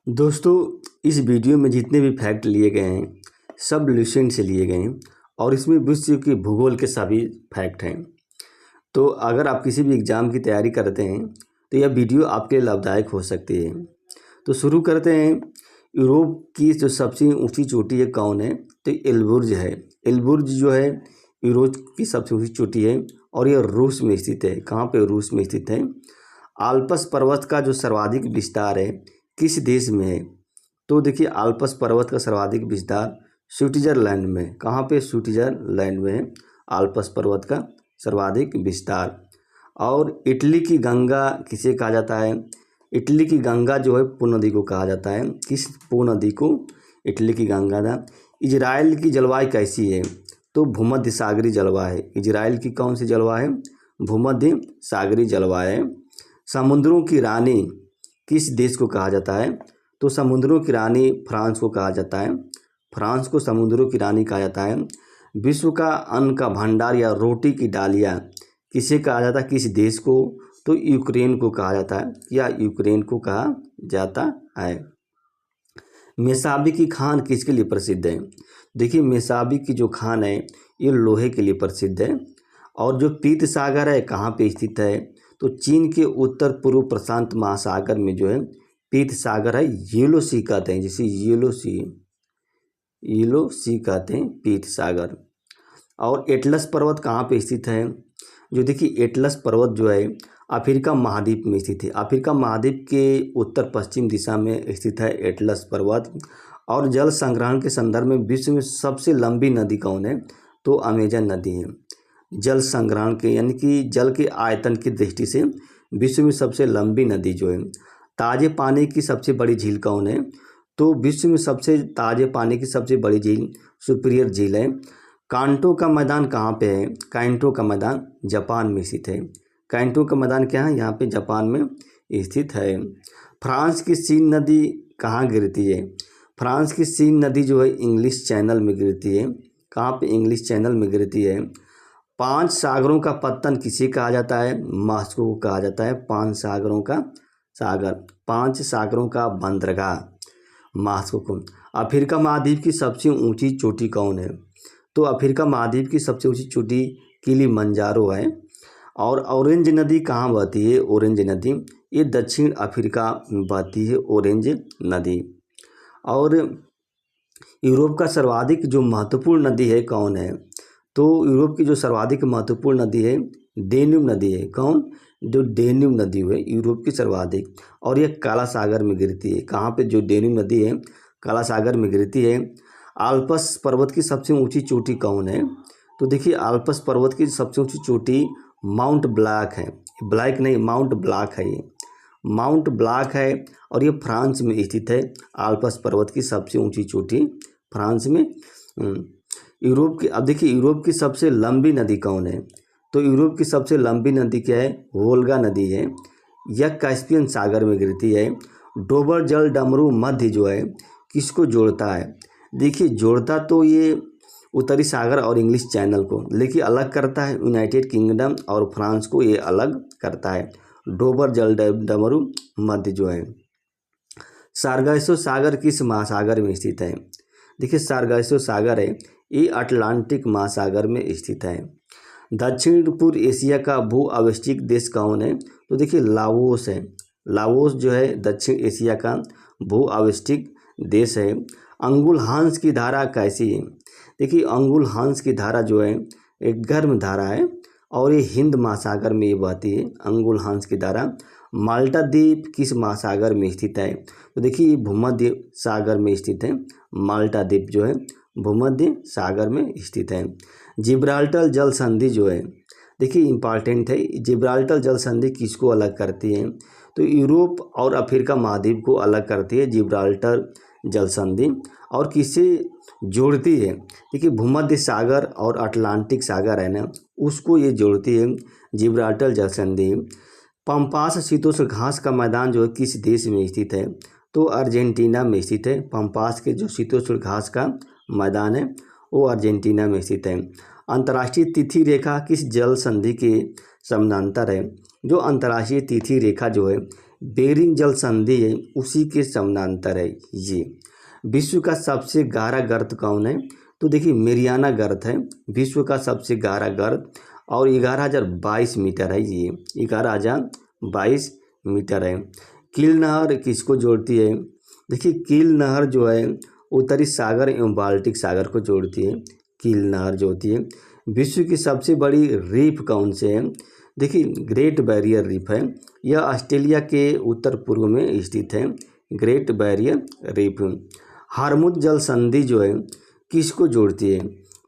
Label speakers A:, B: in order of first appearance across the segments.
A: दोस्तों, इस वीडियो में जितने भी फैक्ट लिए गए हैं सब लुसेंट से लिए गए हैं और इसमें विश्व के भूगोल के सभी फैक्ट हैं। तो अगर आप किसी भी एग्ज़ाम की तैयारी करते हैं तो यह वीडियो आपके लिए लाभदायक हो सकती है। तो शुरू करते हैं। यूरोप की जो सबसे ऊंची चोटी है कौन है? तो एल्ब्रुज है। एल्ब्रुज जो है यूरोप की सबसे ऊंची चोटी है और यह रूस में स्थित है। कहाँ पे? रूस में स्थित है। आल्प्स पर्वत का जो सर्वाधिक विस्तार है किस देश में है? तो देखिए, आल्प्स पर्वत का सर्वाधिक विस्तार स्विट्जरलैंड में। कहाँ पे? स्विट्जरलैंड में है आल्प्स पर्वत का सर्वाधिक विस्तार। और इटली की गंगा किसे कहा जाता है? इटली की गंगा जो है पो नदी को कहा जाता है। किस पो नदी को? इटली की गंगा था। इजराइल की जलवायु कैसी है? तो भूमध्य सागरीय जलवायु है। इजराइल की कौन सी जलवायु है? भूमध्य सागरीय जलवायु है। समुद्रों की रानी किस देश को कहा जाता है? तो समुद्रों की रानी फ्रांस को कहा जाता है। फ्रांस को समुद्रों की रानी कहा जाता है। विश्व का अन्न का भंडार या रोटी की डालियाँ किसे कहा जाता है? किस देश को? तो यूक्रेन को कहा जाता है या यूक्रेन को कहा जाता है। मेसाबी की खान किसके लिए प्रसिद्ध है? देखिए, मेसाबी की जो खान है ये लोहे के लिए प्रसिद्ध है। और जो पीत सागर है कहाँ पे स्थित है? तो चीन के उत्तर पूर्व प्रशांत महासागर में जो है पीत सागर है। येलो सी कहते हैं, जैसे येलो सी कहते हैं पीत सागर। और एटलस पर्वत कहाँ पे स्थित है? जो देखिए, एटलस पर्वत जो है अफ्रीका महाद्वीप में स्थित है। अफ्रीका महाद्वीप के उत्तर पश्चिम दिशा में स्थित है एटलस पर्वत। और जल संग्रहण के संदर्भ में विश्व में सबसे लंबी नदी कौन है? तो अमेजन नदी है। जल संग्रहण के यानी कि जल के आयतन की दृष्टि से विश्व में सबसे लंबी नदी जो है। ताजे पानी की सबसे बड़ी झील कौन है? तो विश्व में सबसे ताजे पानी की सबसे बड़ी झील सुपीरियर झील है। कांटो का मैदान कहाँ पे है? कांटो का मैदान जापान में स्थित है। कांटो का मैदान क्या है? यहाँ पे जापान में स्थित है। फ्रांस की सीन नदी कहाँ गिरती है? फ्रांस की सीन नदी जो है इंग्लिश चैनल में गिरती है। कहाँ पे? इंग्लिश चैनल में गिरती है। 5 सागरों का पत्तन किसे कहा जाता है? मॉस्को को कहा जाता है 5 सागरों का सागर। 5 सागरों का बंदरगाह मॉस्को को। अफ्रीका महाद्वीप की सबसे ऊंची चोटी कौन है? तो अफ्रीका महाद्वीप की सबसे ऊंची चोटी किलिमंजारो है। और ऑरेंज नदी कहाँ बहती है? ऑरेंज नदी ये दक्षिण अफ्रीका में बहती है ऑरेंज नदी। और यूरोप का सर्वाधिक जो महत्वपूर्ण नदी है कौन है? तो यूरोप की जो सर्वाधिक महत्वपूर्ण नदी है डेन्यूब नदी है। कौन? जो डेन्यूब नदी है यूरोप की सर्वाधिक। और यह काला सागर में गिरती है। कहाँ पे? जो डेन्यूब नदी है काला सागर में गिरती है। आल्प्स पर्वत की सबसे ऊंची चोटी कौन है? तो देखिए, आल्प्स पर्वत की सबसे ऊंची चोटी माउंट ब्लैक है। ब्लैक नहीं, माउंट ब्लैक है। ये माउंट ब्लैक है और ये फ्रांस में स्थित है। आल्प्स पर्वत की सबसे ऊंची चोटी फ्रांस में। यूरोप की, अब देखिए, यूरोप की सबसे लंबी नदी कौन है? तो यूरोप की सबसे लंबी नदी क्या है? वोल्गा नदी है। यह कैस्पियन सागर में गिरती है। डोबर जल डमरू मध्य जो है किसको जोड़ता है? देखिए, जोड़ता तो ये उत्तरी सागर और इंग्लिश चैनल को, लेकिन अलग करता है यूनाइटेड किंगडम और फ्रांस को, ये अलग करता है। डोबर जल डमरू मध्य जो है। सार्गासो सागर किस महासागर में स्थित है? देखिए, सार्गासो सागर है ये अटलांटिक महासागर में स्थित है। दक्षिण पूर्व एशिया का भू आवष्टिक देश कौन है? तो देखिए, लाओस है। लाओस जो है दक्षिण एशिया का भू आवष्टिक देश है। अंगुल हांस की धारा कैसी है? देखिए, अंगुल हांस की धारा जो है एक गर्म धारा है और ये हिंद महासागर में ये बहती है। अंगुल हांस की धारा। माल्टा द्वीप किस महासागर में स्थित है? तो देखिए, ये भूमध्य सागर में स्थित है। माल्टा द्वीप जो है भूमध्य सागर में स्थित है। जिब्राल्टर जल संधि जो है, देखिए इम्पॉर्टेंट है। जिब्राल्टर जल संधि किसको अलग करती है? तो यूरोप और अफ्रीका महाद्वीप को अलग करती है जिब्राल्टर जल संधि। और किसे जोड़ती है? देखिए, भूमध्य सागर और अटलांटिक सागर है ना, उसको ये जोड़ती है जिब्राल्टर जल संधि। पंपास शीतोष्ण घास का मैदान जो है किस देश में स्थित है? तो अर्जेंटीना में स्थित है। पंपास के जो शीतोष्ण घास का मैदान है वो अर्जेंटीना में स्थित है। अंतर्राष्ट्रीय तिथि रेखा किस जल संधि के समानांतर है? जो अंतर्राष्ट्रीय तिथि रेखा जो है बेरिंग जल संधि है उसी के समानांतर है ये। विश्व का सबसे गहरा गर्त कौन है? तो देखिए मेरियाना गर्त है विश्व का सबसे गहरा गर्त, और 11,022 मीटर है ये, 11,022 मीटर है। कील नहर किसको जोड़ती है? देखिए कील नहर जो है उत्तरी सागर एवं बाल्टिक सागर को जोड़ती है। कील नहर जो होती है। विश्व की सबसे बड़ी रीफ कौन से है? देखिए ग्रेट बैरियर रीफ है, यह ऑस्ट्रेलिया के उत्तर पूर्व में स्थित है, ग्रेट बैरियर रीफ। हार्मुज जल संधि जो है किसको जोड़ती है?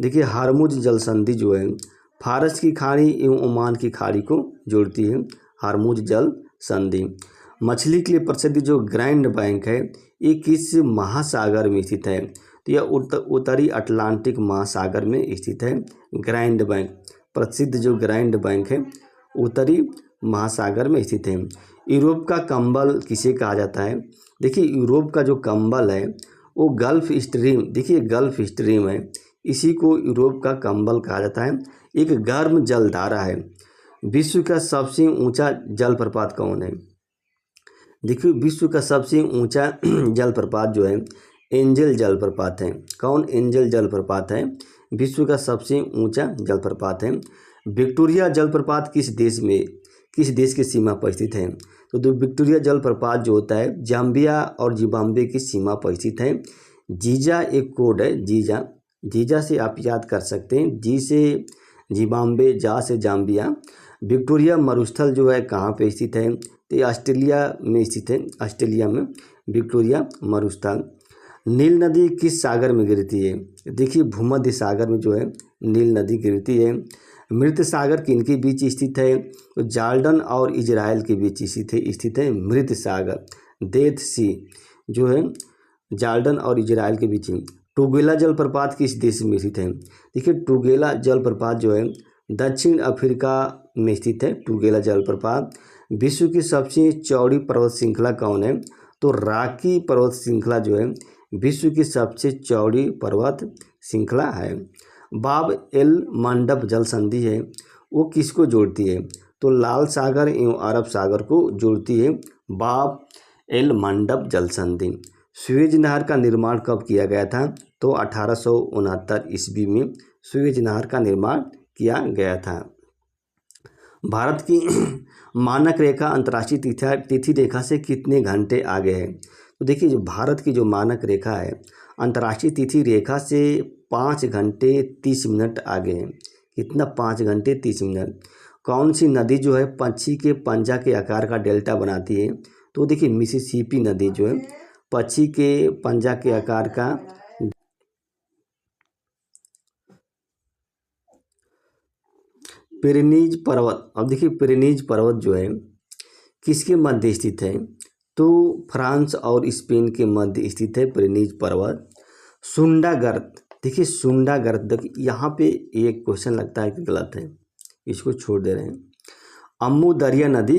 A: देखिए हार्मुज जल संधि जो है फारस की खाड़ी एवं ओमान की खाड़ी को जोड़ती है, हार्मुज जल संधि। मछली के लिए प्रसिद्ध जो ग्रैंड बैंक है ये किस महासागर में स्थित है? तो यह उत्तरी अटलांटिक महासागर में स्थित है, ग्रैंड बैंक। प्रसिद्ध जो ग्रैंड बैंक है उत्तरी महासागर में स्थित है। यूरोप का कंबल किसे कहा जाता है? देखिए यूरोप का जो कंबल है वो गल्फ स्ट्रीम, देखिए गल्फ स्ट्रीम है, इसी को यूरोप का कंबल कहा जाता है। एक गर्म जलधारा है। विश्व का सबसे ऊंचा जलप्रपात कौन है? देखिए विश्व का सबसे ऊंचा जलप्रपात जो है एंजल जलप्रपात है। कौन? एंजल जलप्रपात है विश्व का सबसे ऊंचा जलप्रपात है। विक्टोरिया जलप्रपात किस देश की सीमा पर स्थित है? तो विक्टोरिया जलप्रपात जो होता है जाम्बिया और जिम्बाब्वे की सीमा पर स्थित है। जीजा एक कोड है, जीजा से आप याद कर सकते हैं, जी से जिम्बाब्वे, जा से जाम्बिया। विक्टोरिया मरुस्थल जो है कहाँ पे स्थित है? तो ये ऑस्ट्रेलिया में स्थित है, ऑस्ट्रेलिया में विक्टोरिया मरुस्थल। नील नदी किस सागर में गिरती है? देखिए भूमध्य सागर में जो है नील नदी गिरती है। मृत सागर किनके बीच स्थित है? तो जॉर्डन और इजराइल के बीच स्थित है मृत सागर, डेथ सी जो है जॉर्डन और इजराइल के बीच। टुगेला जलप्रपात किस देश में स्थित है? देखिए टुगेला जलप्रपात जो है दक्षिण अफ्रीका में स्थित है, टुगेला जलप्रपात। विश्व की सबसे चौड़ी पर्वत श्रृंखला कौन है? तो रॉकी पर्वत श्रृंखला जो है विश्व की सबसे चौड़ी पर्वत श्रृंखला है। बाब एल मंडप जल संधि है वो किसको जोड़ती है? तो लाल सागर एवं अरब सागर को जोड़ती है, बाब एल मंडप जल संधि। सुएज नहर का निर्माण कब किया गया था? तो 1869 ईस्वी में सुएज नहर का निर्माण किया गया था। भारत की मानक रेखा अंतर्राष्ट्रीय तिथि रेखा से कितने घंटे आगे है? तो देखिए जो भारत की जो मानक रेखा है अंतर्राष्ट्रीय तिथि रेखा से 5 घंटे 30 मिनट आगे है। कितना? 5 घंटे 30 मिनट। कौन सी नदी जो है पक्षी के पंजा के आकार का डेल्टा बनाती है? तो देखिए मिसिसिपी नदी जो है पक्षी के पंजा के आकार का। पिरेनीज पर्वत, अब देखिए पिरेनीज पर्वत जो है किसके मध्य स्थित है? तो फ्रांस और स्पेन के मध्य स्थित है पिरेनीज पर्वत। सुंडा गर्त, देखिए सुंडा गर्त, देखिए यहाँ पे एक क्वेश्चन लगता है कि गलत है, इसको छोड़ दे रहे हैं। अम्मू दरिया नदी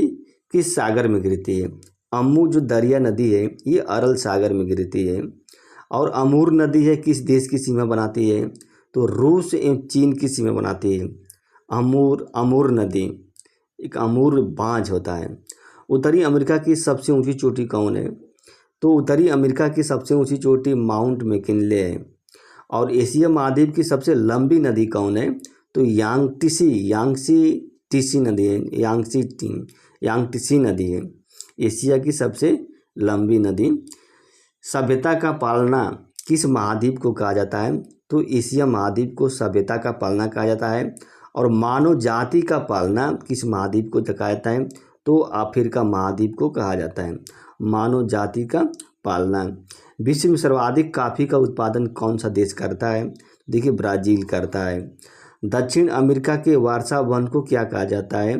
A: किस सागर में गिरती है? अम्मू जो दरिया नदी है ये अरल सागर में गिरती है। और अमूर नदी है किस देश की सीमा बनाती है? तो रूस एवं चीन की सीमा बनाती है। अमूर नदी एक अमूर बांझ होता है। उत्तरी अमेरिका की सबसे ऊंची चोटी कौन है? तो उत्तरी अमेरिका की सबसे ऊंची चोटी माउंट मैकिनले है। और एशिया महाद्वीप की सबसे लंबी नदी कौन है? तो यांगसी नदी है, यांगटीसी नदी है एशिया की सबसे लंबी नदी। सभ्यता का पालना किस महाद्वीप को कहा जाता है? तो एशिया महाद्वीप को सभ्यता का पालना कहा जाता है। और मानव जाति का पालना किस महाद्वीप को कहा जाता है? तो अफ्रीका महाद्वीप को कहा जाता है मानव जाति का पालना। विश्व में सर्वाधिक कॉफ़ी का उत्पादन कौन सा देश करता है? देखिए ब्राज़ील करता है। दक्षिण अमेरिका के वारसा वन को क्या कहा जाता है?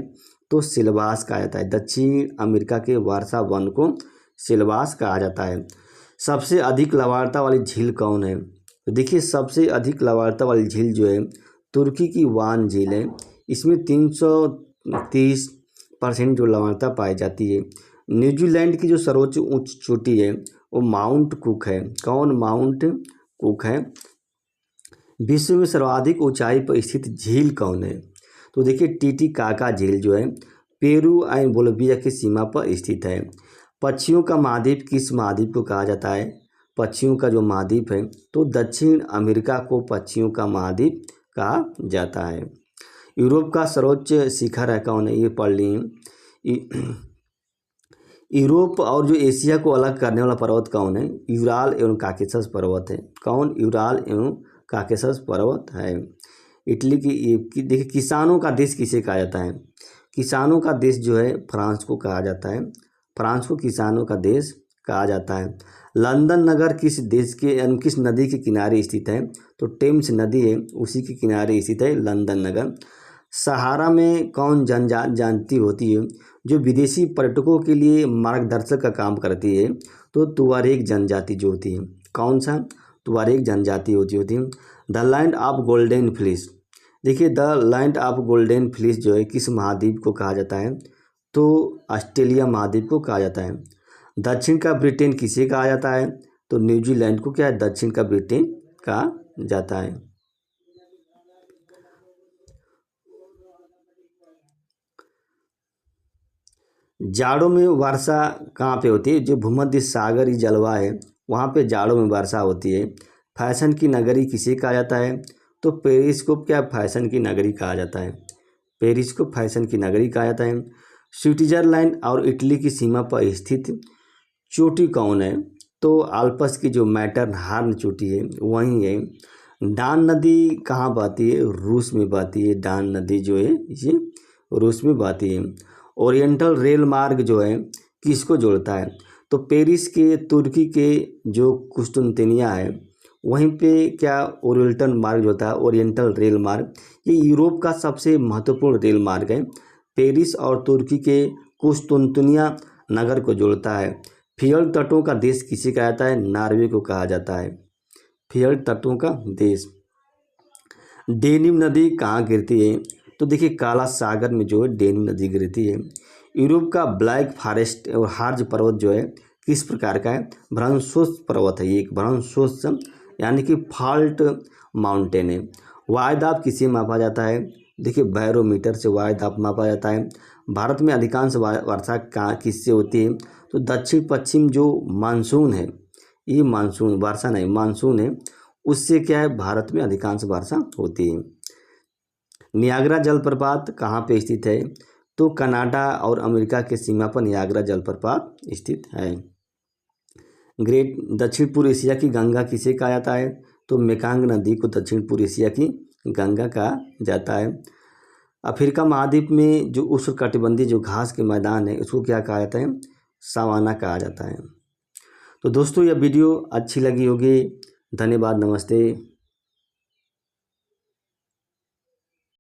A: तो सिलवास कहा जाता है। दक्षिण अमेरिका के वारसा वन को सिलवास कहा जाता है। सबसे अधिक लवणता वाली झील कौन है? तो देखिए सबसे अधिक लवणता वाली झील जो है तुर्की की वान झील है। इसमें 330% जो लवणता पाई जाती है। न्यूजीलैंड की जो सर्वोच्च उच्च चोटी है वो माउंट कुक है। कौन? माउंट कुक है। विश्व में सर्वाधिक ऊंचाई पर स्थित झील कौन है? तो देखिए टीटीकाका झील जो है पेरू एंड बोलिविया की सीमा पर स्थित है। पक्षियों का महाद्वीप किस महाद्वीप को कहा जाता है? पक्षियों का जो महाद्वीप है तो दक्षिण अमेरिका को पक्षियों का महाद्वीप कहा जाता है। यूरोप का सर्वोच्च शिखर है कौन है? ये पढ़ लिए। यूरोप और जो एशिया को अलग करने वाला पर्वत कौन है? यूराल एवं काकेशस पर्वत है। कौन? यूराल एवं काकेशस पर्वत है। इटली की देखिए, किसानों का देश किसे कहा जाता है? किसानों का देश जो है फ्रांस को कहा जाता है। फ्रांस को किसानों का देश कहा जाता है। लंदन नगर किस देश के किस नदी के किनारे स्थित है? तो टेम्स नदी है, उसी के किनारे स्थित है लंदन नगर। सहारा में कौन जनजाति होती है जो विदेशी पर्यटकों के लिए मार्गदर्शक का काम करती है? तो तुआरेग जनजाति जो होती है। कौन सा? तुआरेग जनजाति होती है। The land of golden fleece, देखिए the land of golden fleece जो है किस महाद्वीप को कहा जाता है? तो ऑस्ट्रेलिया महाद्वीप को कहा जाता है। दक्षिण का ब्रिटेन किसे कहा जाता है? तो न्यूजीलैंड को क्या है? दक्षिण का ब्रिटेन कहा जाता है। जाड़ों में वर्षा कहाँ पे होती है? जो भूमध्य सागरीय जलवायु है वहाँ पे जाड़ों में वर्षा होती है। फैशन की नगरी किसे कहा जाता है? तो पेरिस को क्या फैशन की नगरी कहा जाता है? पेरिस को फैशन की नगरी कहा जाता है। स्विट्जरलैंड और इटली की सीमा पर स्थित चोटी कौन है? तो आल्प्स की जो मैटरहॉर्न चोटी है वही है। डान नदी कहाँ बहती है? रूस में बहती है। डान नदी जो है ये रूस में बहती है। ओरिएंटल रेल मार्ग जो है किसको जोड़ता है? तो पेरिस के तुर्की के जो कुस्तुनतिनिया है वहीं पे क्या ओरिएंटल मार्ग जोड़ता है? ओरिएंटल रेल मार्ग। ये यूरोप का सबसे महत्वपूर्ण रेल मार्ग है। पेरिस और तुर्की के कुस्तुनतिनिया नगर को जोड़ता है। फियल तटों का देश किसे कहा जाता है? नॉर्वे को कहा जाता है। फियल तटों का देश। डेनिम नदी कहाँ गिरती है? तो देखिए काला सागर में जो है डेनिम नदी गिरती है। यूरोप का ब्लैक फॉरेस्ट और हार्ज पर्वत जो है किस प्रकार का है? ब्रह्मोस पर्वत है। ये एक ब्रह्मोस यानी कि फॉल्ट माउंटेन है। वायुदाब किसे मापा जाता है? देखिए बैरोमीटर से वायुदाब मापा जाता है। भारत में अधिकांश वर्षा कहाँ किससे होती है? तो दक्षिण पश्चिम जो मानसून है, ये मानसून वर्षा नहीं मानसून है, उससे क्या है भारत में अधिकांश वर्षा होती है। नियाग्रा जलप्रपात कहाँ पे स्थित है? तो कनाडा और अमेरिका के सीमा पर नियाग्रा जलप्रपात स्थित है। ग्रेट दक्षिण पूर्व एशिया की गंगा किसे कहा जाता है? तो मेकांग नदी को दक्षिण पूर्व एशिया की गंगा कहा जाता है। अफ्रीका महाद्वीप में जो उष्णकटिबंधीय जो घास के मैदान है उसको क्या कहा जाता है? सवाना कहा जाता है। तो दोस्तों यह वीडियो अच्छी लगी होगी। धन्यवाद, नमस्ते।